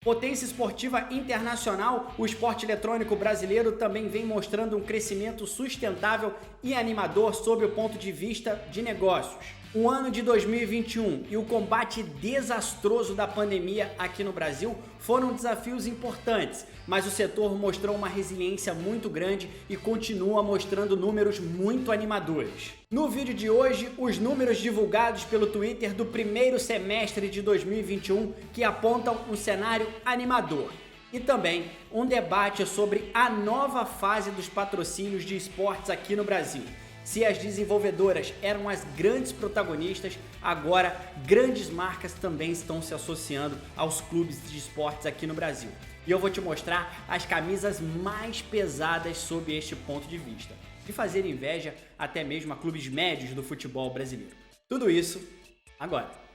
Potência esportiva internacional, o esporte eletrônico brasileiro também vem mostrando um crescimento sustentável e animador sob o ponto de vista de negócios. O ano de 2021 e o combate desastroso da pandemia aqui no Brasil foram desafios importantes, mas o setor mostrou uma resiliência muito grande e continua mostrando números muito animadores. No vídeo de hoje, os números divulgados pelo Twitter do primeiro semestre de 2021 que apontam um cenário animador. E também um debate sobre a nova fase dos patrocínios de esportes aqui no Brasil. Se as desenvolvedoras eram as grandes protagonistas, agora grandes marcas também estão se associando aos clubes de esportes aqui no Brasil. E eu vou te mostrar as camisas mais pesadas sob este ponto de vista, de fazer inveja até mesmo a clubes médios do futebol brasileiro. Tudo isso agora.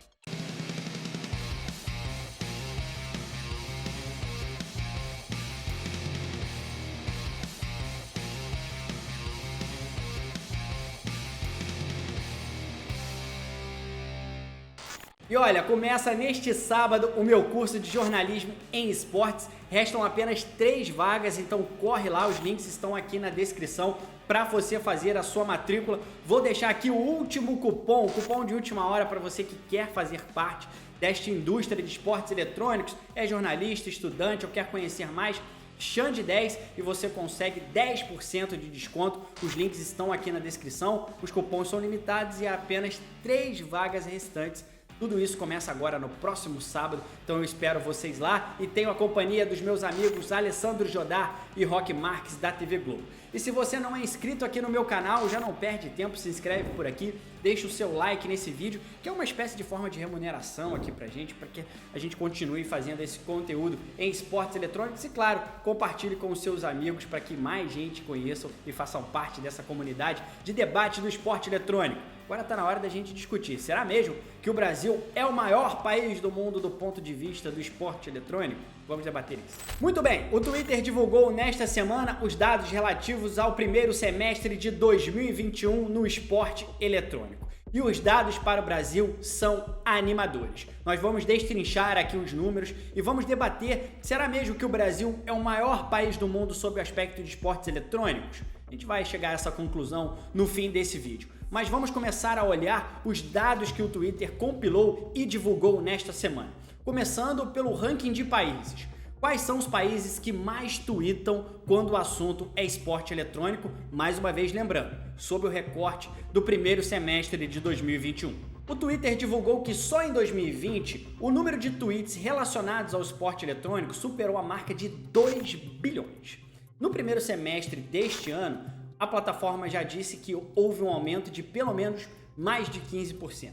E olha, começa neste sábado o meu curso de jornalismo em esportes. Restam apenas 3 vagas, então corre lá, os links estão aqui na descrição para você fazer a sua matrícula. Vou deixar aqui o último cupom, cupom de última hora para você que quer fazer parte desta indústria de esportes eletrônicos, é jornalista, estudante ou quer conhecer mais. Xande10 e você consegue 10% de desconto. Os links estão aqui na descrição. Os cupons são limitados e há apenas 3 vagas restantes. Tudo isso começa agora no próximo sábado, então eu espero vocês lá e tenho a companhia dos meus amigos Alessandro Jodar e Roque Marques da TV Globo. E se você não é inscrito aqui no meu canal, já não perde tempo, se inscreve por aqui, deixa o seu like nesse vídeo, que é uma espécie de forma de remuneração aqui pra gente, para que a gente continue fazendo esse conteúdo em esportes eletrônicos e, claro, compartilhe com os seus amigos para que mais gente conheça e façam parte dessa comunidade de debate do esporte eletrônico. Agora está na hora da gente discutir. Será mesmo que o Brasil é o maior país do mundo do ponto de vista do esporte eletrônico? Vamos debater isso. Muito bem, o Twitter divulgou nesta semana os dados relativos ao primeiro semestre de 2021 no esporte eletrônico. E os dados para o Brasil são animadores. Nós vamos destrinchar aqui os números e vamos debater, será mesmo que o Brasil é o maior país do mundo sob o aspecto de esportes eletrônicos? A gente vai chegar a essa conclusão no fim desse vídeo. Mas vamos começar a olhar os dados que o Twitter compilou e divulgou nesta semana. Começando pelo ranking de países. Quais são os países que mais tweetam quando o assunto é esporte eletrônico? Mais uma vez lembrando, sob o recorte do primeiro semestre de 2021. O Twitter divulgou que só em 2020 o número de tweets relacionados ao esporte eletrônico superou a marca de 2 bilhões. No primeiro semestre deste ano, a plataforma já disse que houve um aumento de pelo menos mais de 15%.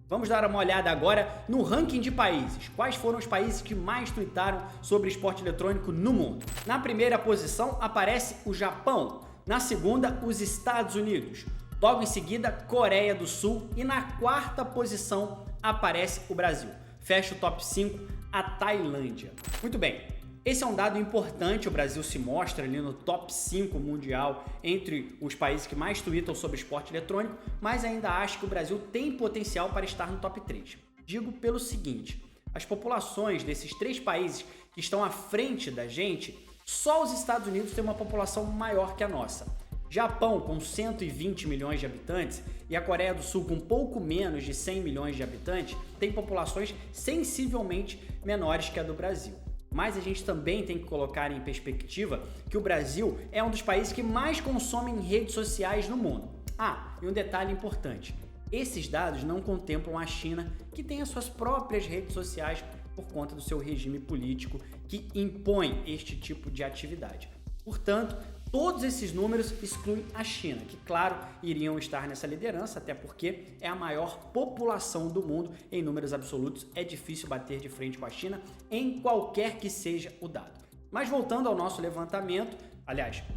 Vamos dar uma olhada agora no ranking de países. Quais foram os países que mais tweetaram sobre esporte eletrônico no mundo? Na primeira posição aparece o Japão, na segunda os Estados Unidos, logo em seguida Coreia do Sul e na quarta posição aparece o Brasil. Fecha o top 5 a Tailândia. Muito bem. Esse é um dado importante, o Brasil se mostra ali no top 5 mundial entre os países que mais tweetam sobre esporte eletrônico, mas ainda acho que o Brasil tem potencial para estar no top 3. Digo pelo seguinte, as populações desses 3 países que estão à frente da gente, só os Estados Unidos têm uma população maior que a nossa. Japão com 120 milhões de habitantes e a Coreia do Sul com pouco menos de 100 milhões de habitantes têm populações sensivelmente menores que a do Brasil. Mas a gente também tem que colocar em perspectiva que o Brasil é um dos países que mais consomem redes sociais no mundo. Ah, e um detalhe importante, esses dados não contemplam a China, que tem as suas próprias redes sociais por conta do seu regime político que impõe este tipo de atividade. Portanto, todos esses números excluem a China, que, claro, iriam estar nessa liderança, até porque é a maior população do mundo em números absolutos. É difícil bater de frente com a China em qualquer que seja o dado. Mas voltando ao nosso levantamento,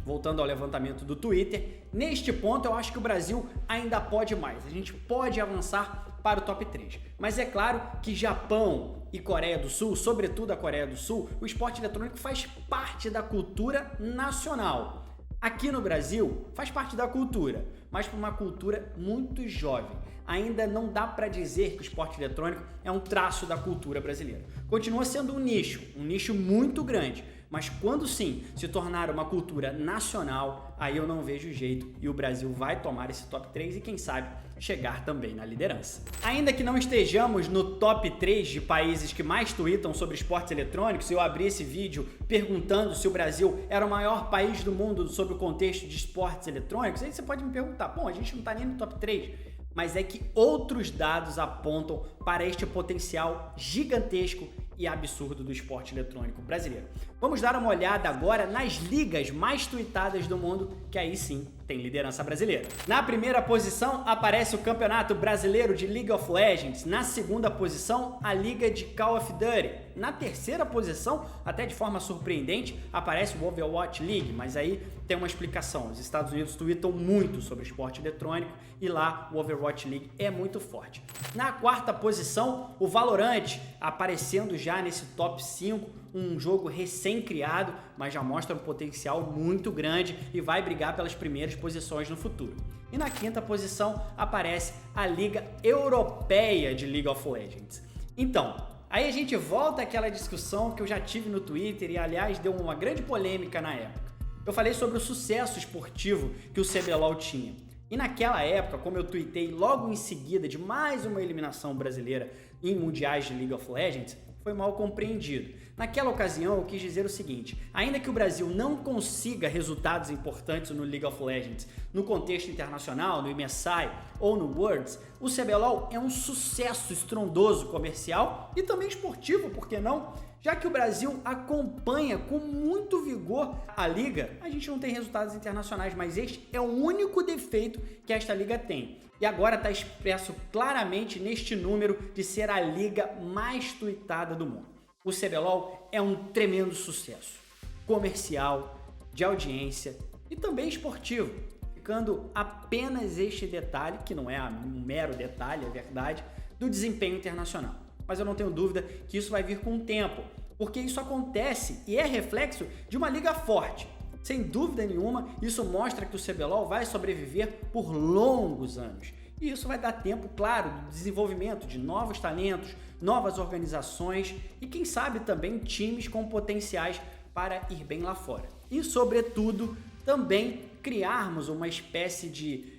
voltando ao levantamento do Twitter, neste ponto eu acho que o Brasil ainda pode mais. A gente pode avançar para o top 3. Mas é claro que Japão e Coreia do Sul, sobretudo a Coreia do Sul, o esporte eletrônico faz parte da cultura nacional. Aqui no Brasil faz parte da cultura, mas para uma cultura muito jovem. ainda não dá para dizer que o esporte eletrônico é um traço da cultura brasileira. Continua sendo um nicho muito grande, mas quando sim se tornar uma cultura nacional, aí eu não vejo jeito e o Brasil vai tomar esse top 3 e quem sabe chegar também na liderança. Ainda que não estejamos no top 3 de países que mais tweetam sobre esportes eletrônicos, eu abri esse vídeo perguntando se o Brasil era o maior país do mundo sobre o contexto de esportes eletrônicos, aí você pode me perguntar, bom, a gente não está nem no top 3, mas é que outros dados apontam para este potencial gigantesco e absurdo do esporte eletrônico brasileiro. Vamos dar uma olhada agora nas ligas mais tweetadas do mundo, que aí sim tem liderança brasileira. Na primeira posição aparece o Campeonato Brasileiro de League of Legends, na segunda posição a Liga de Call of Duty, na terceira posição, até de forma surpreendente, aparece o Overwatch League, mas aí tem uma explicação, os Estados Unidos tweetam muito sobre esporte eletrônico e lá o Overwatch League é muito forte. Na quarta posição, o Valorant, aparecendo já nesse top 5, um jogo recém-criado, mas já mostra um potencial muito grande e vai brigar pelas primeiras posições no futuro. E na quinta posição aparece a Liga Europeia de League of Legends. Então, aí a gente volta àquela discussão que eu já tive no Twitter e, aliás, deu uma grande polêmica na época. Eu falei sobre o sucesso esportivo que o CBLOL tinha. E naquela época, como eu tuitei logo em seguida de mais uma eliminação brasileira em mundiais de League of Legends, foi mal compreendido. Naquela ocasião, eu quis dizer o seguinte: ainda que o Brasil não consiga resultados importantes no League of Legends no contexto internacional, no MSI ou no Worlds, o CBLOL é um sucesso estrondoso comercial e também esportivo, por que não? Já que o Brasil acompanha com muito vigor a liga, a gente não tem resultados internacionais, mas este é o único defeito que esta liga tem. E agora está expresso claramente neste número de ser a liga mais tweetada do mundo. O CBLOL é um tremendo sucesso comercial, de audiência e também esportivo, ficando apenas este detalhe, que não é um mero detalhe, é verdade, do desempenho internacional. Mas eu não tenho dúvida que isso vai vir com o tempo, porque isso acontece e é reflexo de uma liga forte. Sem dúvida nenhuma, isso mostra que o CBLOL vai sobreviver por longos anos. E isso vai dar tempo, claro, do desenvolvimento de novos talentos, novas organizações e, quem sabe, também times com potenciais para ir bem lá fora. E, sobretudo, também criarmos uma espécie de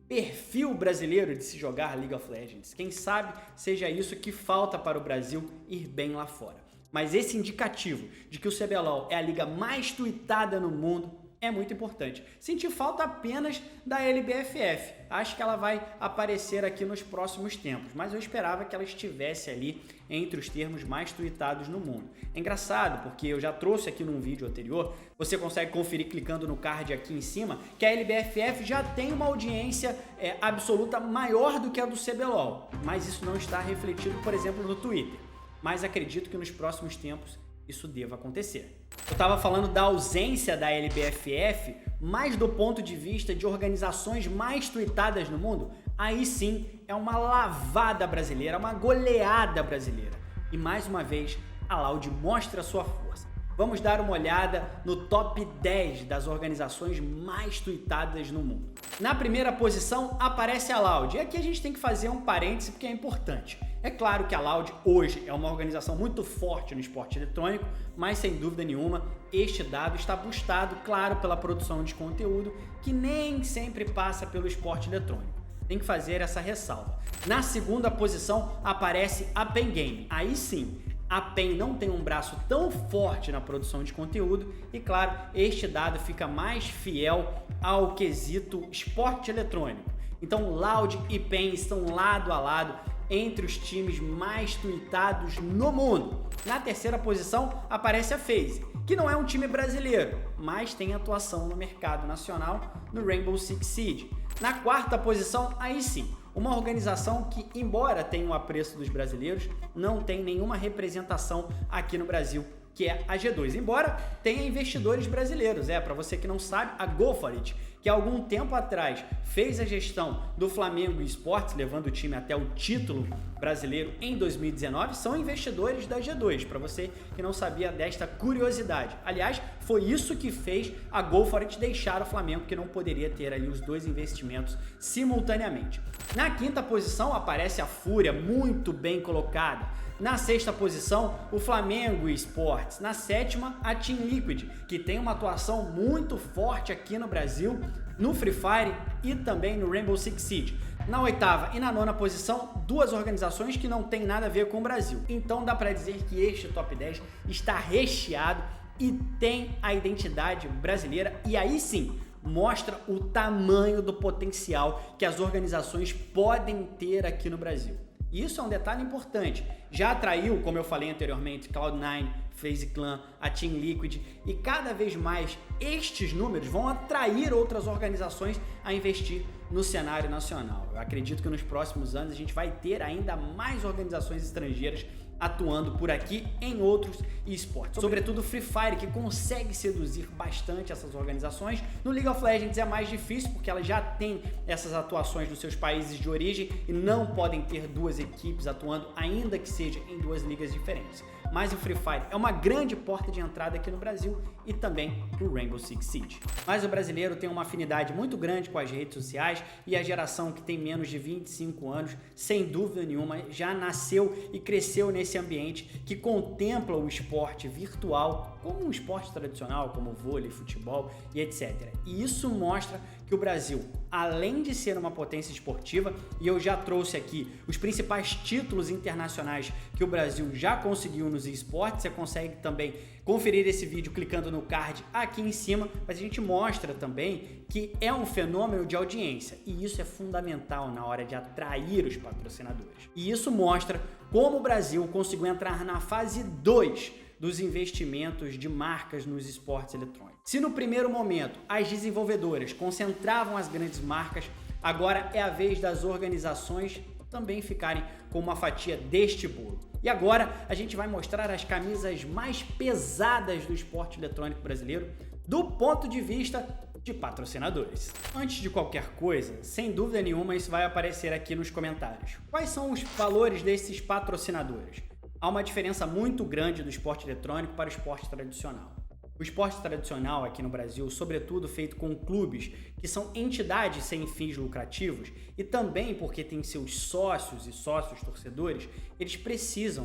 perfil brasileiro de se jogar League of Legends. Quem sabe seja isso que falta para o Brasil ir bem lá fora. Mas esse indicativo de que o CBLOL é a liga mais tweetada no mundo é muito importante. Senti falta apenas da LBFF. Acho que ela vai aparecer aqui nos próximos tempos, mas eu esperava que ela estivesse ali entre os termos mais tweetados no mundo. É engraçado, porque eu já trouxe aqui num vídeo anterior, você consegue conferir clicando no card aqui em cima, que a LBFF já tem uma audiência absoluta maior do que a do CBLOL, mas isso não está refletido, por exemplo, no Twitter. Mas acredito que nos próximos tempos isso deva acontecer. Eu estava falando da ausência da LBFF, mas do ponto de vista de organizações mais tweetadas no mundo, aí sim é uma lavada brasileira, uma goleada brasileira. E mais uma vez, a Loud mostra sua força. Vamos dar uma olhada no top 10 das organizações mais tweetadas no mundo. Na primeira posição aparece a Loud, e aqui a gente tem que fazer um parêntese porque é importante. É claro que a Loud hoje é uma organização muito forte no esporte eletrônico, mas sem dúvida nenhuma este dado está boostado, claro, pela produção de conteúdo que nem sempre passa pelo esporte eletrônico. Tem que fazer essa ressalva. Na segunda posição aparece a PEN Game. Aí sim, a PEN não tem um braço tão forte na produção de conteúdo e, claro, este dado fica mais fiel ao quesito esporte eletrônico. Então, Loud e PEN estão lado a lado entre os times mais tweetados no mundo. Na terceira posição aparece a FaZe, que não é um time brasileiro, mas tem atuação no mercado nacional no Rainbow Six Siege. Na quarta posição, aí sim, uma organização que, embora tenha o apreço dos brasileiros, não tem nenhuma representação aqui no Brasil, que é a G2, embora tenha investidores brasileiros. Para você que não sabe, a Go4It, que há algum tempo atrás fez a gestão do Flamengo Esportes, levando o time até o título brasileiro em 2019, são investidores da G2, para você que não sabia desta curiosidade. Aliás, foi isso que fez a Go4It deixar o Flamengo, que não poderia ter ali os dois investimentos simultaneamente. Na quinta posição aparece a Fúria, muito bem colocada. Na sexta posição, o Flamengo Esportes. Na sétima, a Team Liquid, que tem uma atuação muito forte aqui no Brasil, no Free Fire e também no Rainbow Six Siege. Na oitava e na nona posição, duas organizações que não tem nada a ver com o Brasil. Então dá para dizer que este top 10 está recheado e tem a identidade brasileira, e aí sim mostra o tamanho do potencial que as organizações podem ter aqui no Brasil. E isso é um detalhe importante. Já atraiu, como eu falei anteriormente, Cloud9, FaZe Clan, a Team Liquid, e cada vez mais estes números vão atrair outras organizações a investir no cenário nacional. Eu acredito que nos próximos anos a gente vai ter ainda mais organizações estrangeiras atuando por aqui em outros esportes, sobretudo Free Fire, que consegue seduzir bastante essas organizações. No League of Legends é mais difícil, porque ela já tem essas atuações nos seus países de origem e não podem ter duas equipes atuando, ainda que seja em duas ligas diferentes. Mas o Free Fire é uma grande porta de entrada aqui no Brasil e também o Rainbow Six Siege. Mas o brasileiro tem uma afinidade muito grande com as redes sociais, e a geração que tem menos de 25 anos, sem dúvida nenhuma, já nasceu e cresceu nesse ambiente que contempla o esporte virtual como um esporte tradicional, como vôlei, futebol e etc. E isso mostra que o Brasil, além de ser uma potência esportiva, e eu já trouxe aqui os principais títulos internacionais que o Brasil já conseguiu nos esportes, você consegue também conferir esse vídeo clicando no card aqui em cima, mas a gente mostra também que é um fenômeno de audiência, e isso é fundamental na hora de atrair os patrocinadores. E isso mostra como o Brasil conseguiu entrar na fase 2 dos investimentos de marcas nos esportes eletrônicos. Se no primeiro momento as desenvolvedoras concentravam as grandes marcas, agora é a vez das organizações também ficarem com uma fatia deste bolo. E agora a gente vai mostrar as camisas mais pesadas do esporte eletrônico brasileiro do ponto de vista de patrocinadores. Antes de qualquer coisa, sem dúvida nenhuma, isso vai aparecer aqui nos comentários. Quais são os valores desses patrocinadores? Há uma diferença muito grande do esporte eletrônico para o esporte tradicional. O esporte tradicional aqui no Brasil, sobretudo feito com clubes que são entidades sem fins lucrativos, e também porque tem seus sócios e sócios torcedores, eles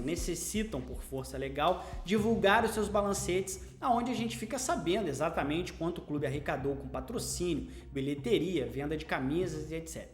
necessitam por força legal, divulgar os seus balancetes, aonde a gente fica sabendo exatamente quanto o clube arrecadou com patrocínio, bilheteria, venda de camisas e etc.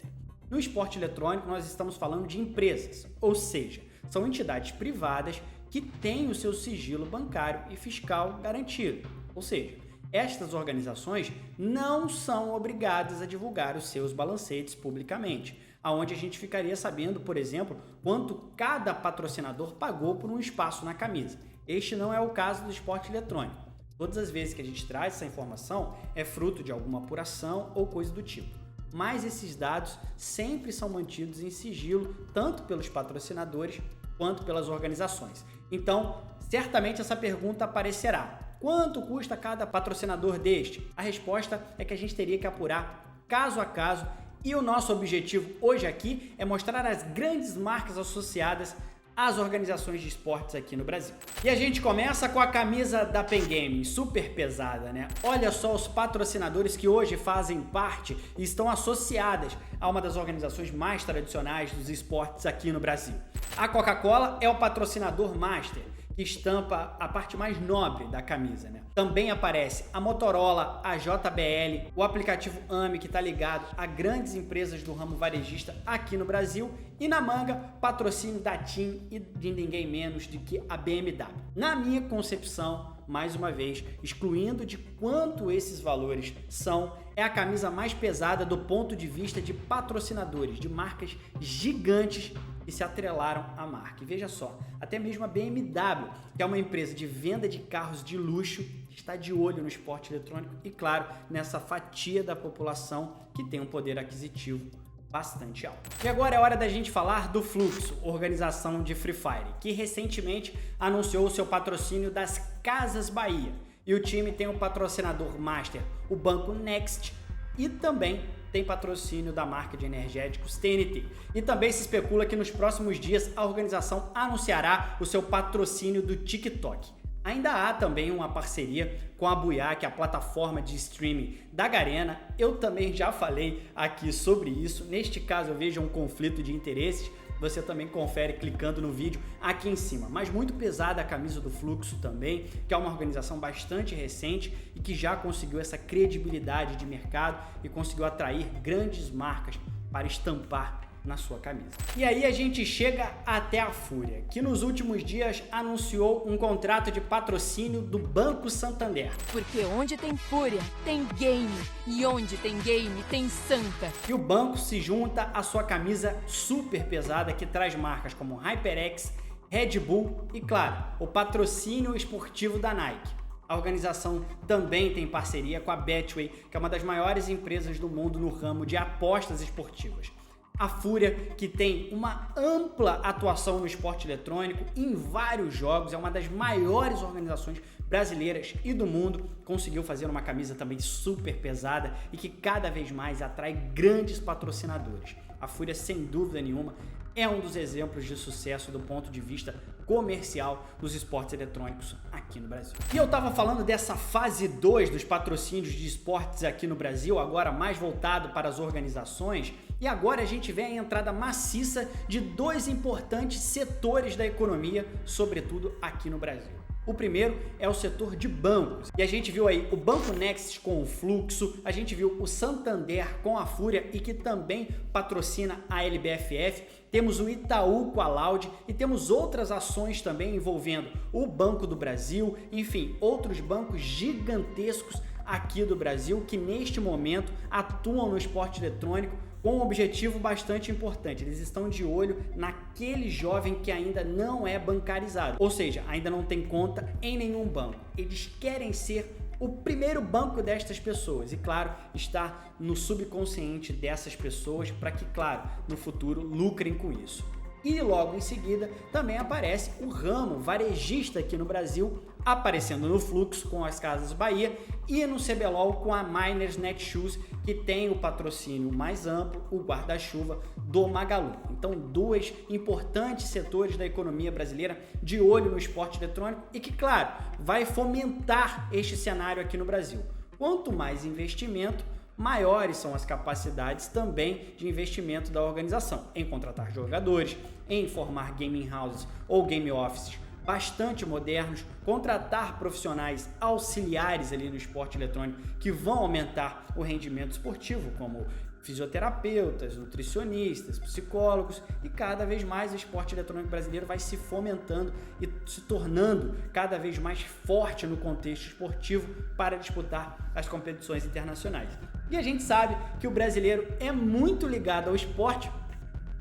No esporte eletrônico nós estamos falando de empresas, ou seja, são entidades privadas que têm o seu sigilo bancário e fiscal garantido. Ou seja, estas organizações não são obrigadas a divulgar os seus balancetes publicamente, aonde a gente ficaria sabendo, por exemplo, quanto cada patrocinador pagou por um espaço na camisa. Este não é o caso do esporte eletrônico. Todas as vezes que a gente traz essa informação é fruto de alguma apuração ou coisa do tipo. Mas esses dados sempre são mantidos em sigilo, tanto pelos patrocinadores quanto pelas organizações. Então, certamente essa pergunta aparecerá. Quanto custa cada patrocinador deste? A resposta é que a gente teria que apurar caso a caso, e o nosso objetivo hoje aqui é mostrar as grandes marcas associadas às organizações de esportes aqui no Brasil. E a gente começa com a camisa da Pen Gaming, super pesada, né? Olha só os patrocinadores que hoje fazem parte e estão associadas a uma das organizações mais tradicionais dos esportes aqui no Brasil. A Coca-Cola é o patrocinador master, que estampa a parte mais nobre da camisa, né? Também aparece a Motorola, a JBL, o aplicativo AMI, que está ligado a grandes empresas do ramo varejista aqui no Brasil, e na manga, patrocínio da TIM e de ninguém menos do que a BMW. Na minha concepção, mais uma vez, excluindo de quanto esses valores são, é a camisa mais pesada do ponto de vista de patrocinadores, de marcas gigantes que se atrelaram à marca. E veja só, até mesmo a BMW, que é uma empresa de venda de carros de luxo, está de olho no esporte eletrônico e, claro, nessa fatia da população que tem um poder aquisitivo bastante alto. E agora é hora da gente falar do Fluxo, organização de Free Fire, que recentemente anunciou o seu patrocínio das Casas Bahia. E o time tem um patrocinador master, o Banco Next, e também tem patrocínio da marca de energéticos TNT. E também se especula que nos próximos dias a organização anunciará o seu patrocínio do TikTok. Ainda há também uma parceria com a Buiá, que é a plataforma de streaming da Garena. Eu também já falei aqui sobre isso. Neste caso eu vejo um conflito de interesses. Você também confere clicando no vídeo aqui em cima. Mas muito pesada a camisa do Fluxo também, que é uma organização bastante recente e que já conseguiu essa credibilidade de mercado e conseguiu atrair grandes marcas para estampar na sua camisa. E aí a gente chega até a Fúria, que nos últimos dias anunciou um contrato de patrocínio do Banco Santander. Porque onde tem Fúria, tem game. E onde tem game, tem Santa. E o banco se junta à sua camisa super pesada que traz marcas como HyperX, Red Bull e, claro, o patrocínio esportivo da Nike. A organização também tem parceria com a Betway, que é uma das maiores empresas do mundo no ramo de apostas esportivas. A Fúria, que tem uma ampla atuação no esporte eletrônico em vários jogos, é uma das maiores organizações brasileiras e do mundo, conseguiu fazer uma camisa também super pesada e que cada vez mais atrai grandes patrocinadores. A Fúria, sem dúvida nenhuma, é um dos exemplos de sucesso do ponto de vista comercial dos esportes eletrônicos aqui no Brasil. E eu estava falando dessa fase 2 dos patrocínios de esportes aqui no Brasil, agora mais voltado para as organizações, e agora a gente vê a entrada maciça de dois importantes setores da economia, sobretudo aqui no Brasil. O primeiro é o setor de bancos. E a gente viu aí o Banco Next com o Fluxo, a gente viu o Santander com a Fúria e que também patrocina a LBFF. Temos o Itaú com a Loud e temos outras ações também envolvendo o Banco do Brasil, enfim, outros bancos gigantescos aqui do Brasil que neste momento atuam no esporte eletrônico com um objetivo bastante importante. Eles estão de olho naquele jovem que ainda não é bancarizado, ou seja, ainda não tem conta em nenhum banco. Eles querem ser o primeiro banco destas pessoas e, claro, estar no subconsciente dessas pessoas para que, claro, no futuro lucrem com isso. E logo em seguida também aparece o ramo varejista aqui no Brasil, aparecendo no Fluxo com as Casas Bahia e no CBLOL com a Miners Netshoes, que tem o patrocínio mais amplo, o guarda-chuva do Magalu. Então, dois importantes setores da economia brasileira de olho no esporte eletrônico e que, claro, vai fomentar este cenário aqui no Brasil. Quanto mais investimento, maiores são as capacidades também de investimento da organização em contratar jogadores, em formar gaming houses ou game offices bastante modernos, contratar profissionais auxiliares ali no esporte eletrônico que vão aumentar o rendimento esportivo, como fisioterapeutas, nutricionistas, psicólogos, e cada vez mais o esporte eletrônico brasileiro vai se fomentando e se tornando cada vez mais forte no contexto esportivo para disputar as competições internacionais. E a gente sabe que o brasileiro é muito ligado ao esporte,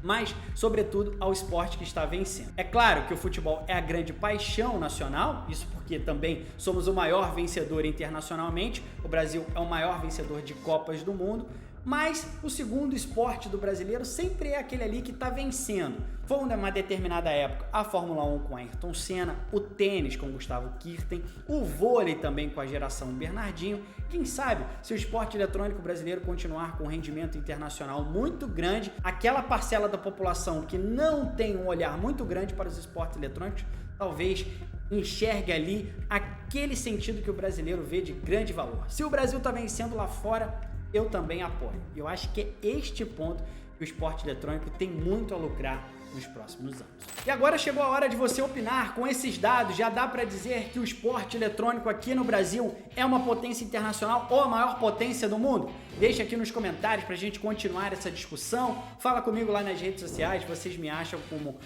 mas, sobretudo, ao esporte que está vencendo. É claro que o futebol é a grande paixão nacional, isso porque também somos o maior vencedor internacionalmente, o Brasil é o maior vencedor de Copas do Mundo, mas o segundo esporte do brasileiro sempre é aquele ali que está vencendo. Foi uma determinada época a Fórmula 1 com Ayrton Senna, o tênis com Gustavo Kirten, o vôlei também com a geração Bernardinho. Quem sabe, se o esporte eletrônico brasileiro continuar com um rendimento internacional muito grande, aquela parcela da população que não tem um olhar muito grande para os esportes eletrônicos, talvez enxergue ali aquele sentido que o brasileiro vê de grande valor. Se o Brasil está vencendo lá fora, eu também apoio. Eu acho que é este ponto que o esporte eletrônico tem muito a lucrar nos próximos anos. E agora chegou a hora de você opinar. Com esses dados, já dá para dizer que o esporte eletrônico aqui no Brasil é uma potência internacional ou a maior potência do mundo? Deixa aqui nos comentários para a gente continuar essa discussão. Fala comigo lá nas redes sociais, vocês me acham como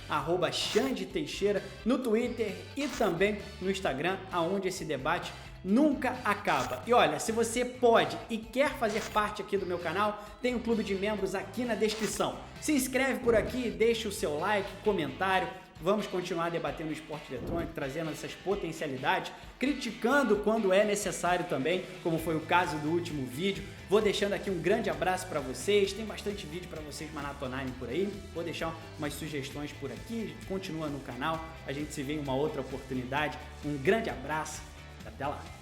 @xandeteixeira no Twitter e também no Instagram, aonde esse debate nunca acaba. E olha, se você pode e quer fazer parte aqui do meu canal, tem um clube de membros aqui na descrição. Se inscreve por aqui, deixa o seu like, comentário, Vamos continuar debatendo o esporte eletrônico, trazendo essas potencialidades, criticando quando é necessário também, como foi o caso do último vídeo. Vou deixando aqui um grande abraço para vocês, tem bastante vídeo para vocês maratonarem por aí. Vou deixar umas sugestões por aqui, continua no canal, a gente se vê em uma outra oportunidade. Um grande abraço, até lá!